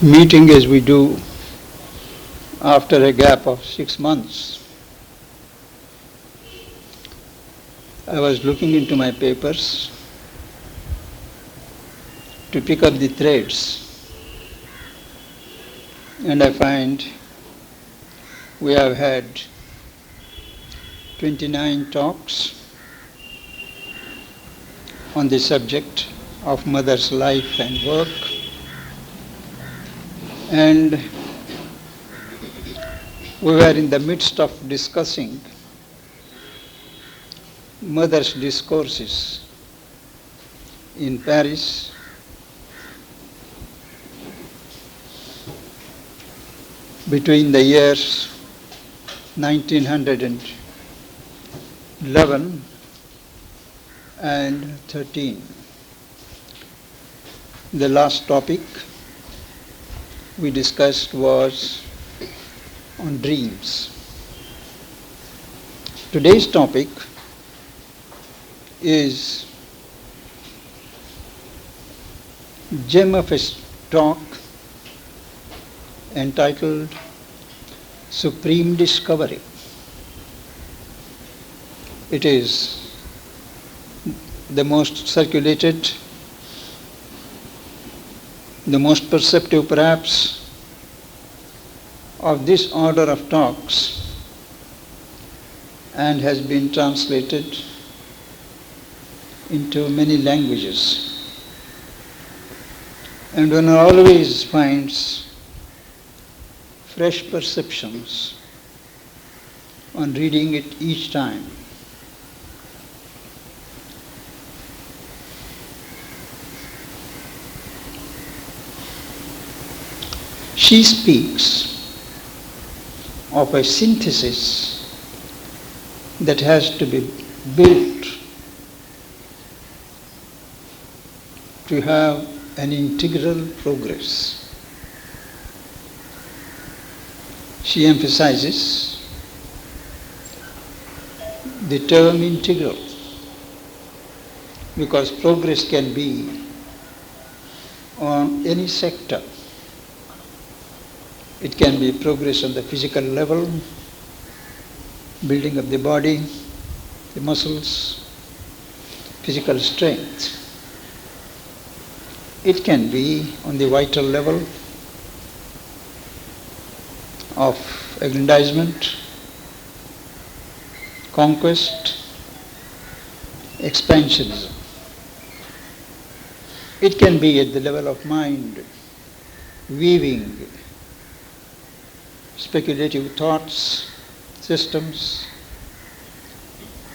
meeting as we do after a gap of 6 months. I was looking into my papers to pick up the threads, and I find we have had 29 talks on the subject of mother's life and work, and we were in the midst of discussing mother's discourses in Paris, between the years 1911 and 13. The last topic we discussed was on dreams. Today's topic is gem of a talk entitled Supreme Discovery. It is the most circulated, the most perceptive perhaps of this order of talks, and has been translated into many languages. And one always finds fresh perceptions on reading it each time. She speaks of a synthesis that has to be built to have an integral progress. She emphasizes the term integral because progress can be on any sector. It can be progress on the physical level, building of the body, the muscles, physical strength. It can be on the vital level of aggrandizement, conquest, expansionism. It can be at the level of mind, weaving speculative thoughts, systems,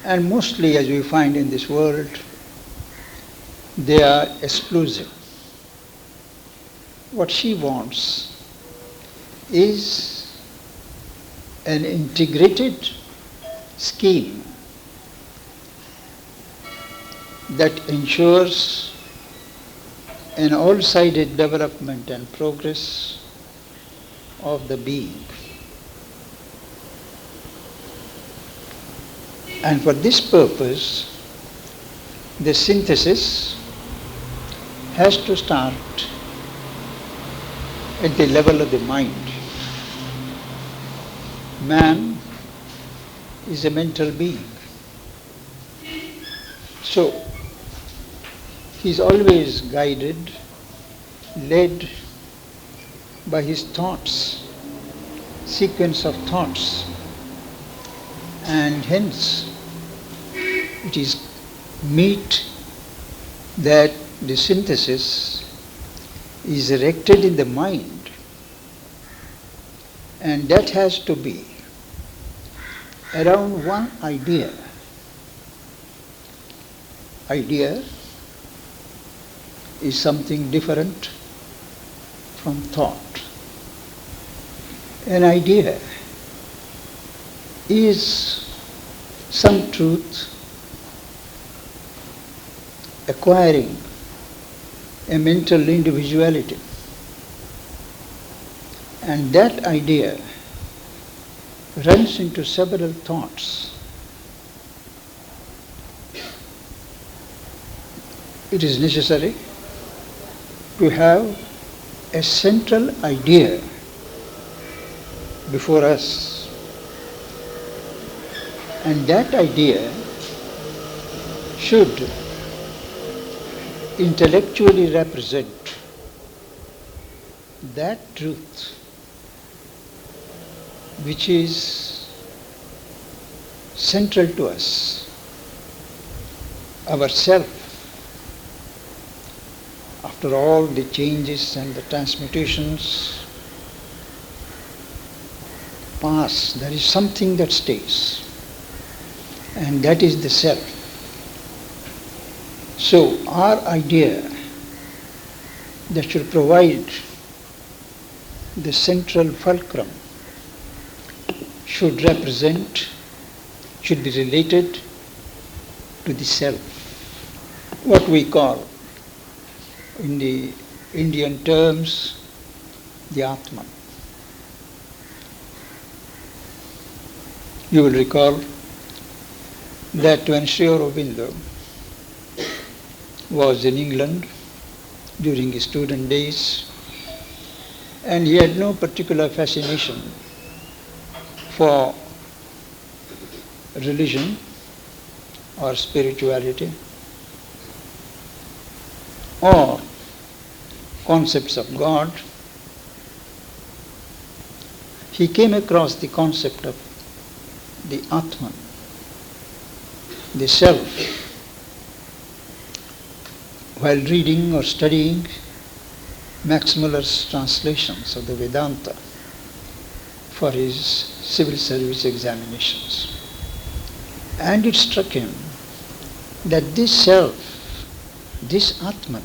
and mostly, as we find in this world, they are exclusive. What she wants is an integrated scheme that ensures an all-sided development and progress of the being. And for this purpose, the synthesis has to start at the level of the mind. Man is a mental being. So, he is always guided, led by his thoughts, sequence of thoughts, and hence it is meet that the synthesis is erected in the mind, and that has to be around one idea. Idea is something different from thought. An idea is some truth acquiring a mental individuality, and that idea runs into several thoughts. It is necessary to have a central idea before us, and that idea should intellectually represent that truth which is central to us, ourself. After all the changes and the transmutations pass, there is something that stays, and that is the self. So our idea that should provide the central fulcrum should be related to the self, what we call in the Indian terms the Atman. You will recall that when Sri Aurobindo was in England during his student days, and he had no particular fascination for religion or spirituality or concepts of God, he came across the concept of the Atman, the self, while reading or studying Max Muller's translations of the Vedanta for his civil service examinations. And it struck him that this self, this Atman,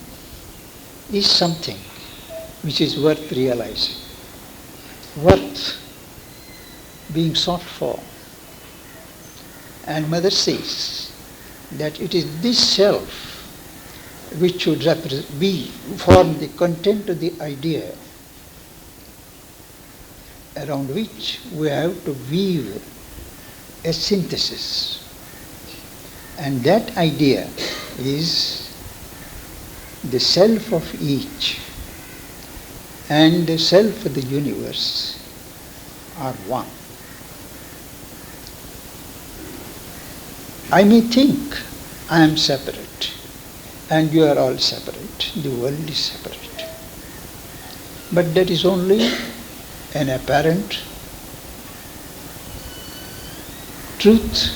is something which is worth realizing, worth being sought for. And Mother says that it is this self which should form the content of the idea around which we have to weave a synthesis. And that idea is the self of each and the self of the universe are one. I may think I am separate and you are all separate, the world is separate. But that is only an apparent truth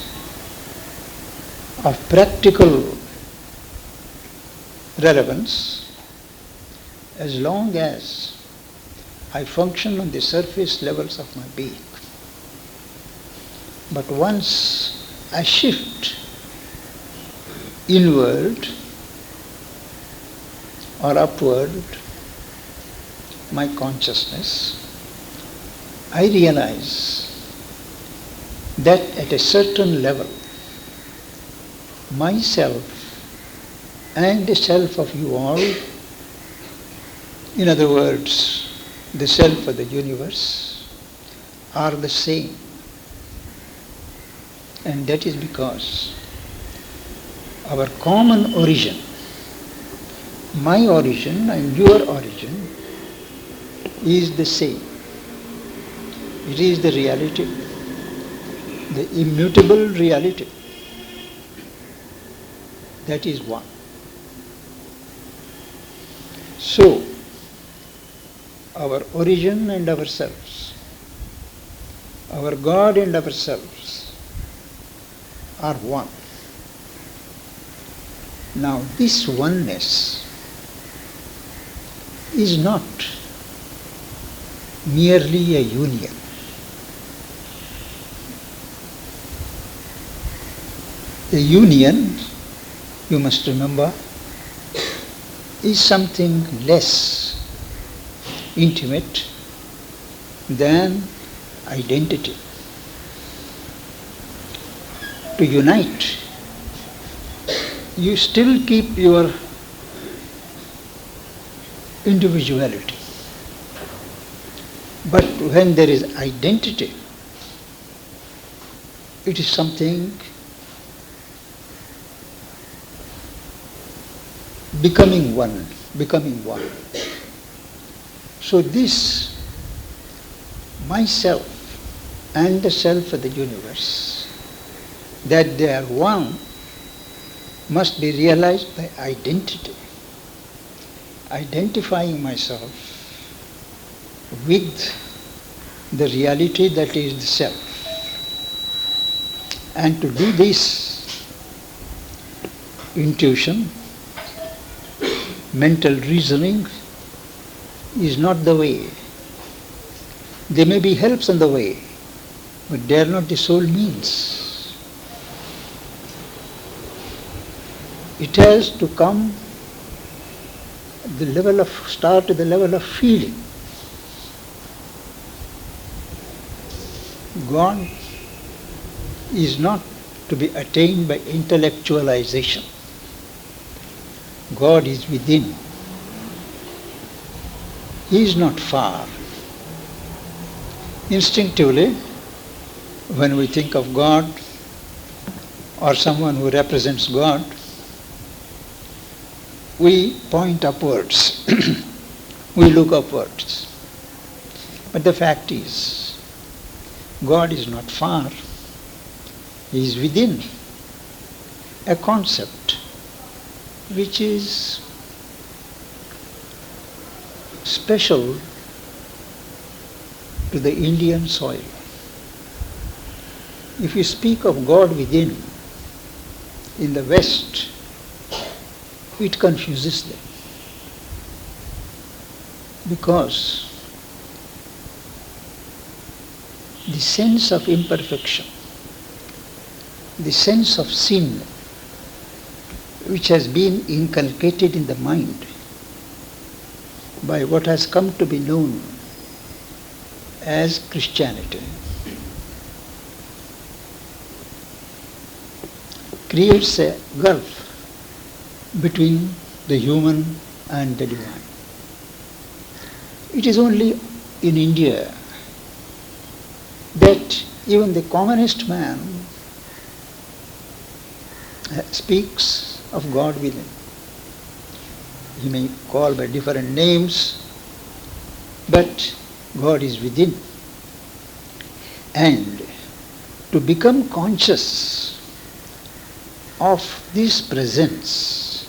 of practical relevance as long as I function on the surface levels of my being. But once I shift inward or upward my consciousness, I realize that at a certain level, myself and the self of you all, in other words, the self of the universe, are the same. And that is because our common origin, my origin and your origin, is the same. It is the reality, the immutable reality. That is one. So, our origin and ourselves, our God and ourselves are one. Now, this oneness is not merely a union. A union, you must remember, is something less intimate than identity. To unite, you still keep your individuality. But when there is identity, it is something becoming one. So this myself and the self of the universe, that they are one, must be realized by identity. Identifying myself with the reality that is the self. And to do this, intuition, mental reasoning is not the way. There may be helps on the way, but they are not the sole means. It has to come at the level of, start at the level of feeling. God is not to be attained by intellectualization. God is within. He is not far. Instinctively, when we think of God or someone who represents God, we point upwards. We look upwards. But the fact is, God is not far. He is within, a concept which is special to the Indian soil. If you speak of God within in the West, it confuses them. Because the sense of imperfection, the sense of sin, which has been inculcated in the mind by what has come to be known as Christianity, creates a gulf between the human and the divine. It is only in India that even the commonest man speaks of God within. He may call by different names, but God is within. And to become conscious of this presence,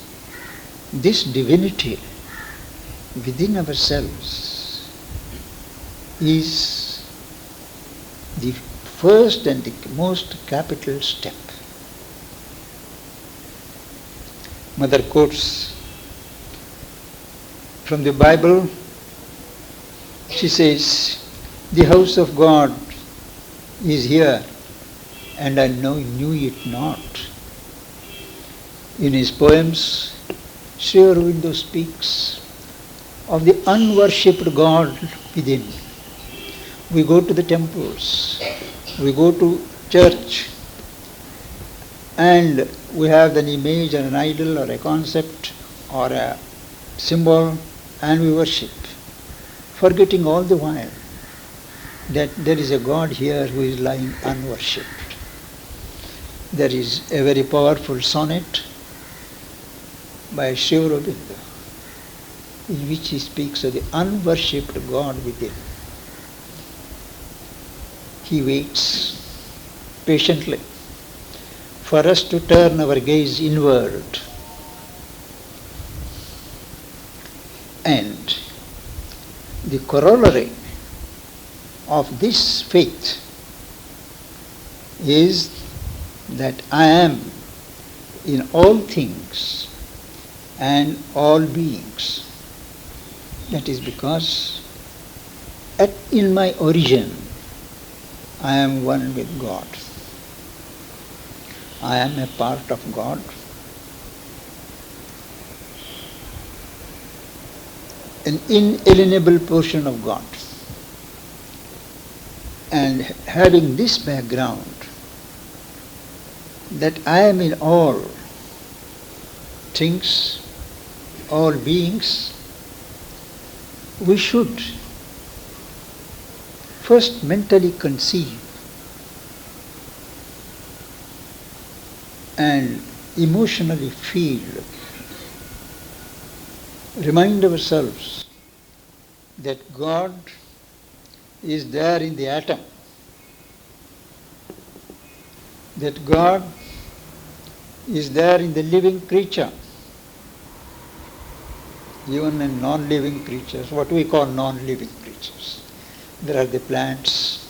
this divinity within ourselves, is the first and the most capital step. Mother quotes from the Bible. She says, "The house of God is here, and I knew it not." In his poems, Sri Aurobindo speaks of the unworshipped God within. We go to the temples, we go to church, and we have an image or an idol or a concept or a symbol, and we worship, forgetting all the while that there is a God here who is lying unworshipped. There is a very powerful sonnet by Sri Aurobindo in which he speaks of the unworshipped God within. He waits patiently for us to turn our gaze inward. And the corollary of this faith is that I am in all things and all beings. That is because in my origin I am one with God. I am a part of God. An inalienable portion of God. And having this background, that I am in all things, all beings, we should first mentally conceive and emotionally feel, remind ourselves that God is there in the atom, that God is there in the living creature, even in non-living creatures, what we call non-living creatures. There are the plants,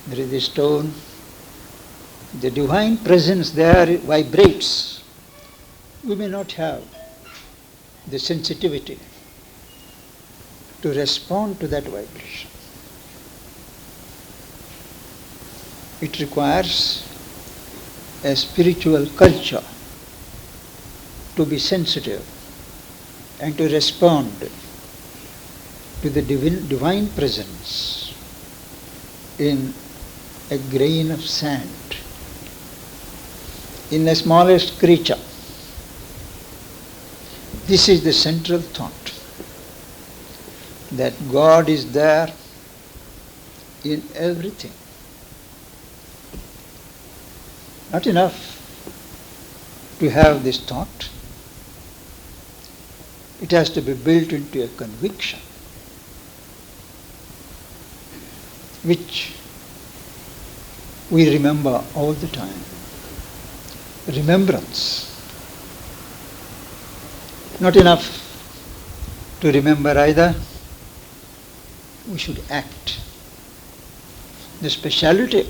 there is the stone. The divine presence there vibrates. We may not have the sensitivity to respond to that vibration. It requires a spiritual culture to be sensitive and to respond to the divine presence in a grain of sand, in the smallest creature. This is the central thought, that God is there in everything. Not enough to have this thought. It has to be built into a conviction, which we remember all the time. Remembrance. Not enough to remember either. We should act. The speciality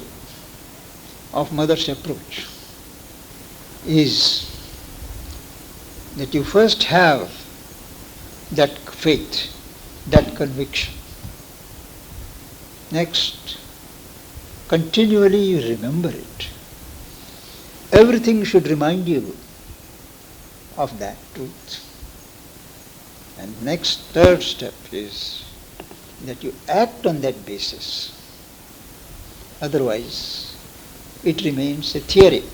of Mother's approach is that you first have that faith, that conviction. Next, continually you remember it. Everything should remind you of that truth. And next, third step is that you act on that basis. Otherwise, it remains a theory.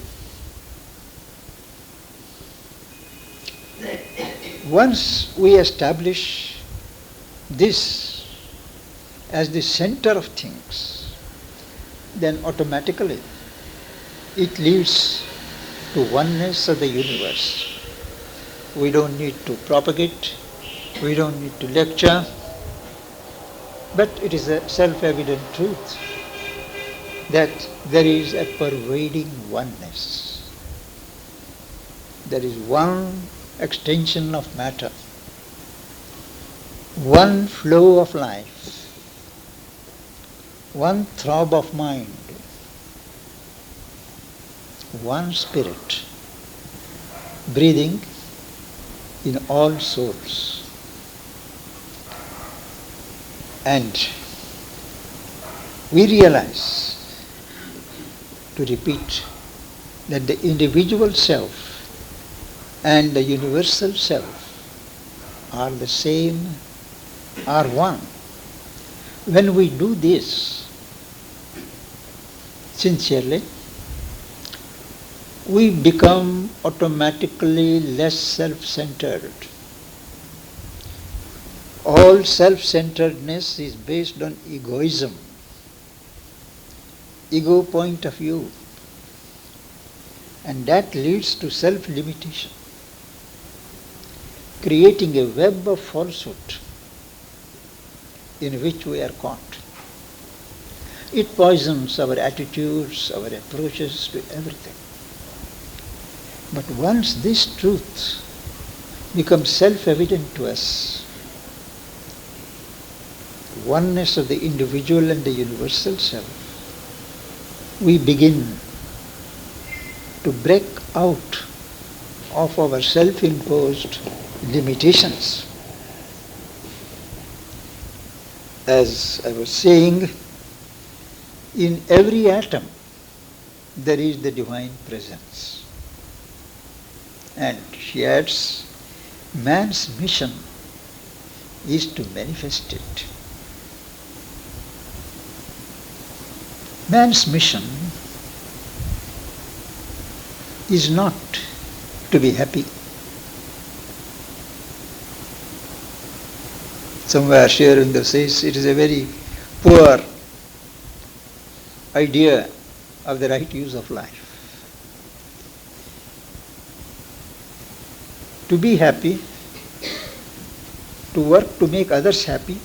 Once we establish this as the center of things, then automatically it leads to oneness of the universe. We don't need to propagate, we don't need to lecture, but it is a self-evident truth that there is a pervading oneness. There is one extension of matter, one flow of life, one throb of mind, one spirit breathing in all souls. And we realize, to repeat, that the individual self and the universal self are the same, are one. When we do this sincerely, we become automatically less self-centered. All self-centeredness is based on egoism, ego point of view, and that leads to self-limitation, creating a web of falsehood in which we are caught. It poisons our attitudes, our approaches to everything. But once this truth becomes self-evident to us, oneness of the individual and the universal self, we begin to break out of our self-imposed limitations. As I was saying, in every atom there is the divine presence. And she adds, man's mission is to manifest it. Man's mission is not to be happy. Somewhere Sri Aurobindo says it is a very poor idea of the right use of life. To be happy, to work to make others happy,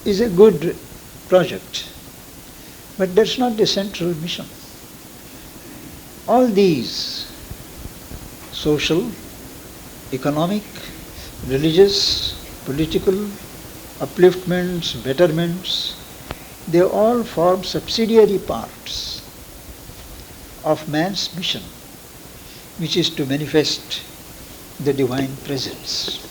is a good project, but that's not the central mission. All these social, economic, religious, political upliftments, betterments, they all form subsidiary parts of man's mission, which is to manifest the divine presence.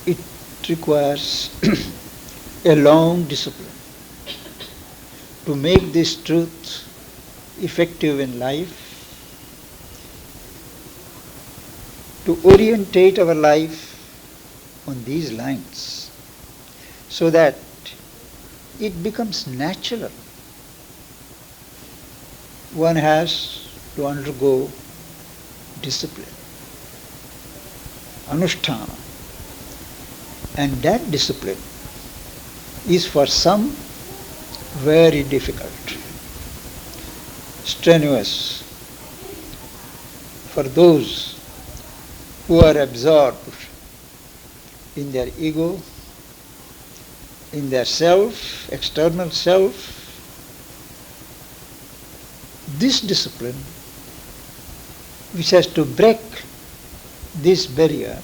It requires a long discipline to make this truth effective in life, to orientate our life on these lines so that it becomes natural. One has to undergo discipline, anusthana, and that discipline is for some very difficult, strenuous, for those who are absorbed in their ego, in their self, external self. This discipline, which has to break this barrier,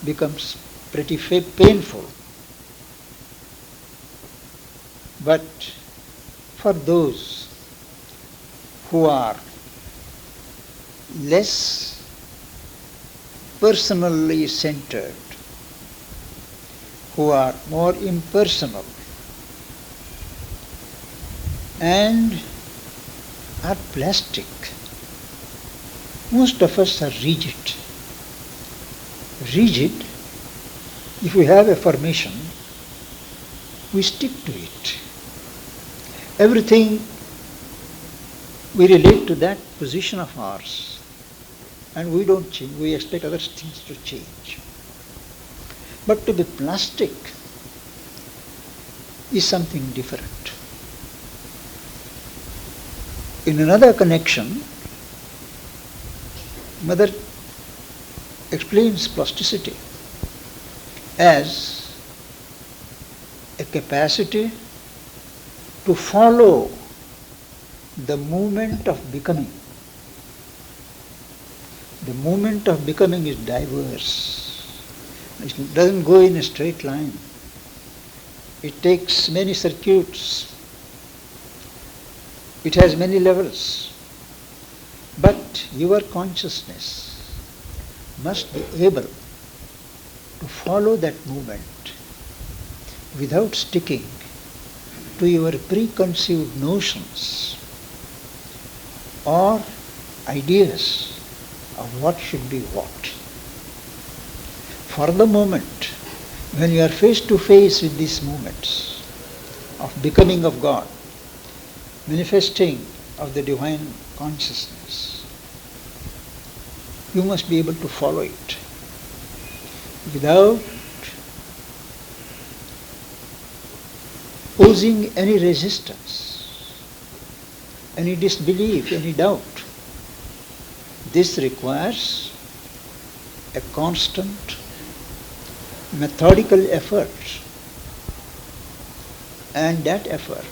becomes pretty painful. But for those who are less personally centered, who are more impersonal, and are plastic. Most of us are rigid. Rigid, if we have a formation, we stick to it. Everything we relate to that position of ours, and we don't change. We expect other things to change. But to be plastic is something different. In another connection, Mother explains plasticity as a capacity to follow the movement of becoming. The movement of becoming is diverse. It doesn't go in a straight line. It takes many circuits. It has many levels. But your consciousness must be able to follow that movement without sticking to your preconceived notions or ideas of what should be what. For the moment, when you are face to face with these movements of becoming of God, manifesting of the divine consciousness, you must be able to follow it without posing any resistance, any disbelief, any doubt. This requires a constant, methodical effort, and that effort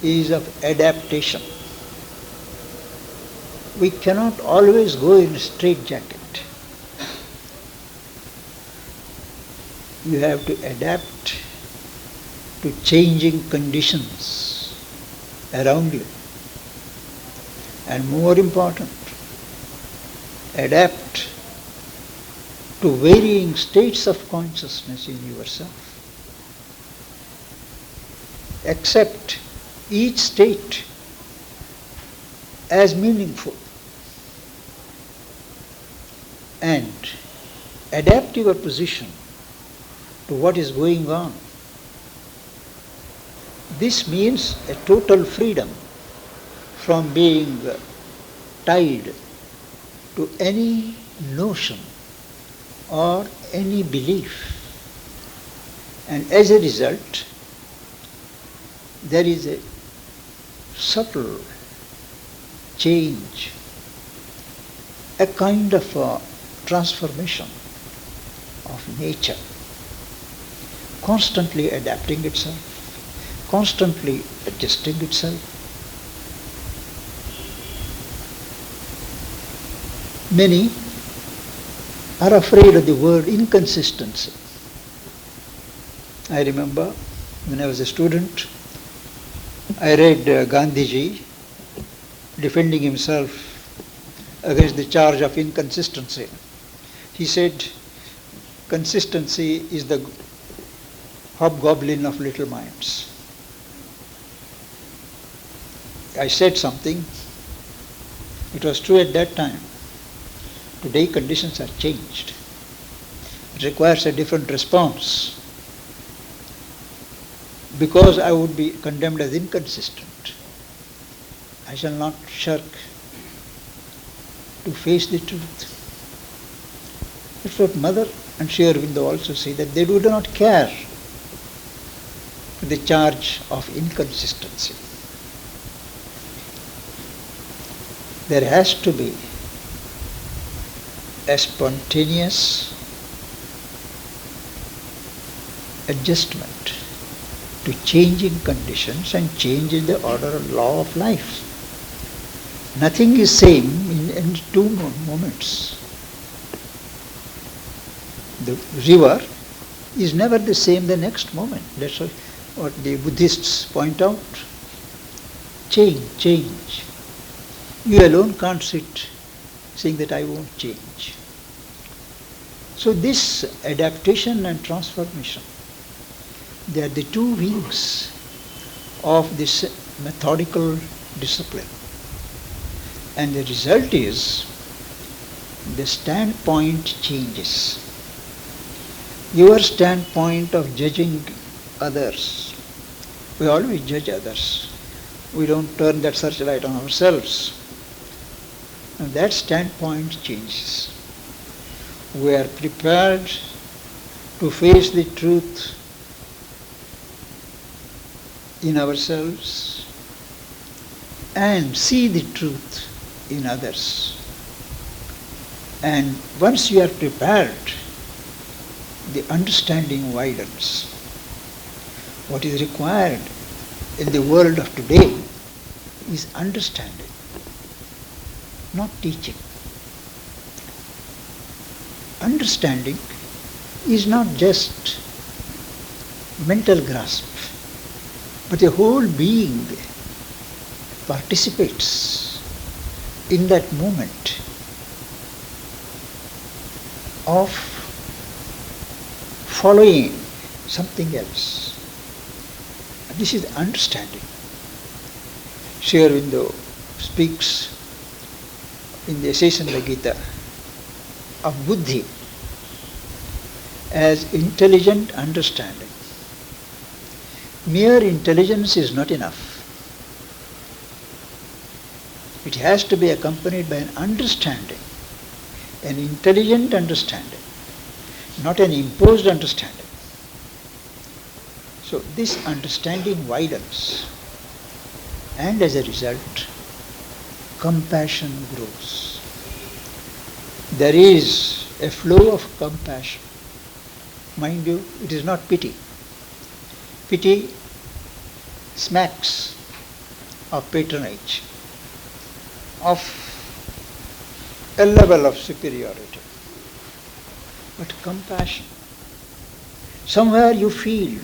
is of adaptation. We cannot always go in a straitjacket. You have to adapt to changing conditions around you. And more important, adapt to varying states of consciousness in yourself. Accept each state as meaningful and adapt your position to what is going on. This means a total freedom from being tied to any notion or any belief. And as a result, there is a subtle change a kind of transformation of nature, constantly adapting itself, constantly adjusting itself. Many are afraid of the word inconsistency. I remember when I was a student, I read Gandhiji defending himself against the charge of inconsistency. He said, consistency is the hobgoblin of little minds. I said something. It was true at that time. Today conditions are changed. It requires a different response. Because I would be condemned as inconsistent, I shall not shirk to face the truth. That's what Mother and Sri Aurobindo also say, that they do not care for the charge of inconsistency. There has to be a spontaneous adjustment to changing conditions and change in the order and law of life. Nothing is same in two moments. The river is never the same the next moment. That's what the Buddhists point out. Change. You alone can't sit saying that I won't change. So this adaptation and transformation, they are the two wings of this methodical discipline. And the result is the standpoint changes. Your standpoint of judging others, we always judge others. We don't turn that searchlight on ourselves. And that standpoint changes. We are prepared to face the truth in ourselves and see the truth in others. And once you are prepared, the understanding widens. What is required in the world of today is understanding, not teaching. Understanding is not just mental grasp, but the whole being participates in that moment of following something else. This is understanding. Sri Aurobindo speaks in the Essays in the Gita of buddhi as intelligent understanding. Mere intelligence is not enough. It has to be accompanied by an understanding, an intelligent understanding, not an imposed understanding. So this understanding widens, and as a result, compassion grows. There is a flow of compassion. Mind you, it is not pity. Pity smacks of patronage, of a level of superiority. But compassion, somewhere you feel,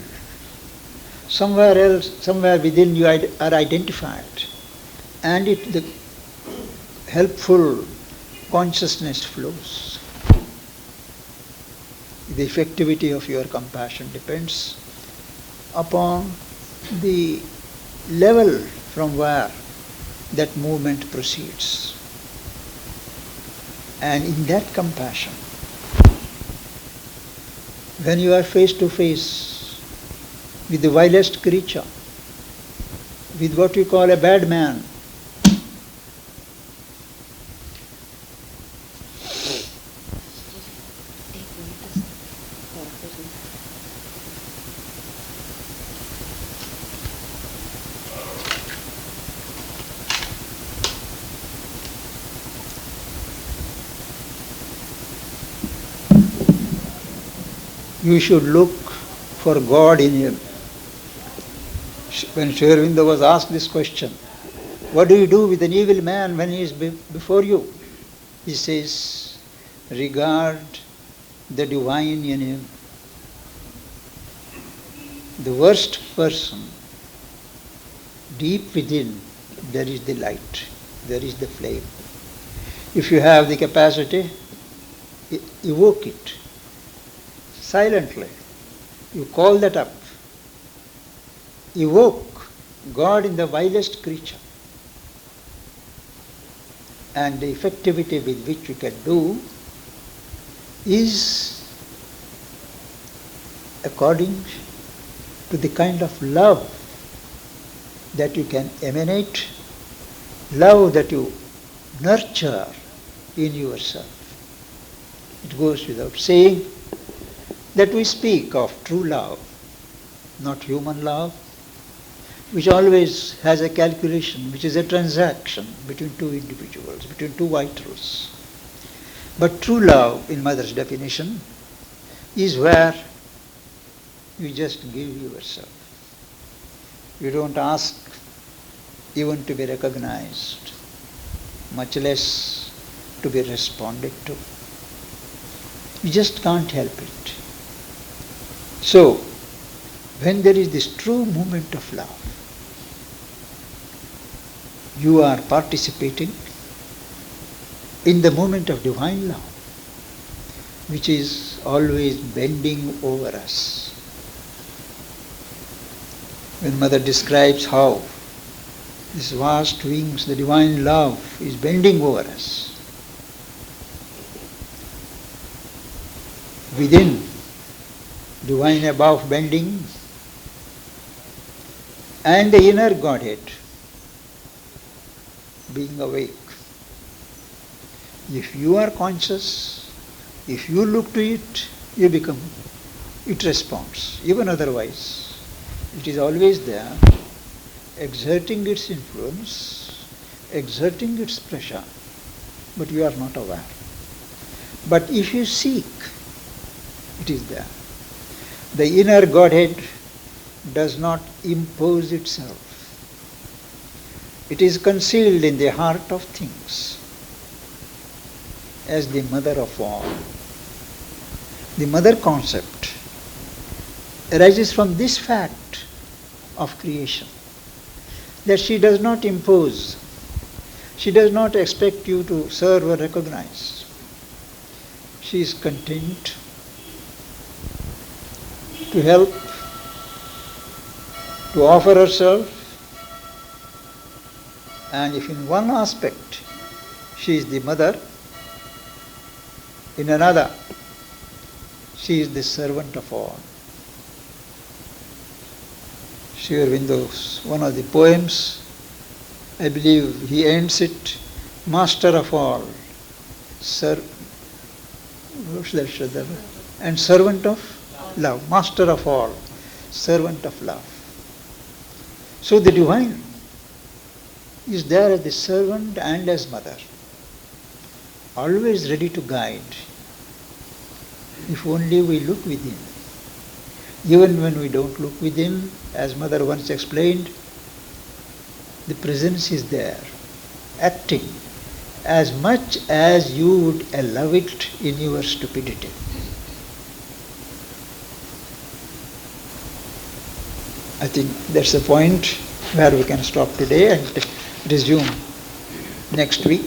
somewhere else, somewhere within you are identified, and the helpful consciousness flows. The effectivity of your compassion depends upon the level from where that movement proceeds. And in that compassion, when you are face to face with the vilest creature, with what we call a bad man, You should look for God in him. When Sri Aurobindo was asked this question, what do you do with an evil man when he is before you? He says, regard the divine in him. The worst person, deep within, there is the light, there is the flame. If you have the capacity, evoke it silently. You call that up. Evoke God in the vilest creature. And the effectivity with which you can do is according to the kind of love that you can emanate, love that you nurture in yourself. It goes without saying that we speak of true love, not human love, which always has a calculation, which is a transaction between two individuals, between two vitals. But true love, in Mother's definition, is where you just give yourself. You don't ask even to be recognized, much less to be responded to. You just can't help it. So, when there is this true movement of love, you are participating in the movement of divine love, which is always bending over us. When Mother describes how this vast wings, the divine love, is bending over us, within, divine above bending, and the inner Godhead being awake. If you are conscious, if you look to it, you become, it responds. Even otherwise, it is always there, exerting its influence, exerting its pressure, but you are not aware. But if you seek, it is there. The inner Godhead does not impose itself. It is concealed in the heart of things as the mother of all. The mother concept arises from this fact of creation, that she does not impose, she does not expect you to serve or recognize. She is content to help, to offer herself, and if in one aspect she is the mother, in another she is the servant of all. Sri Aurobindo's one of the poems, I believe he ends it, master of all, and servant of love, master of all, servant of love. So the divine is there as the servant and as mother, always ready to guide, if only we look within. Even when we don't look within, as Mother once explained, the presence is there, acting as much as you would allow it in your stupidity. I think that's the point where we can stop today and resume next week.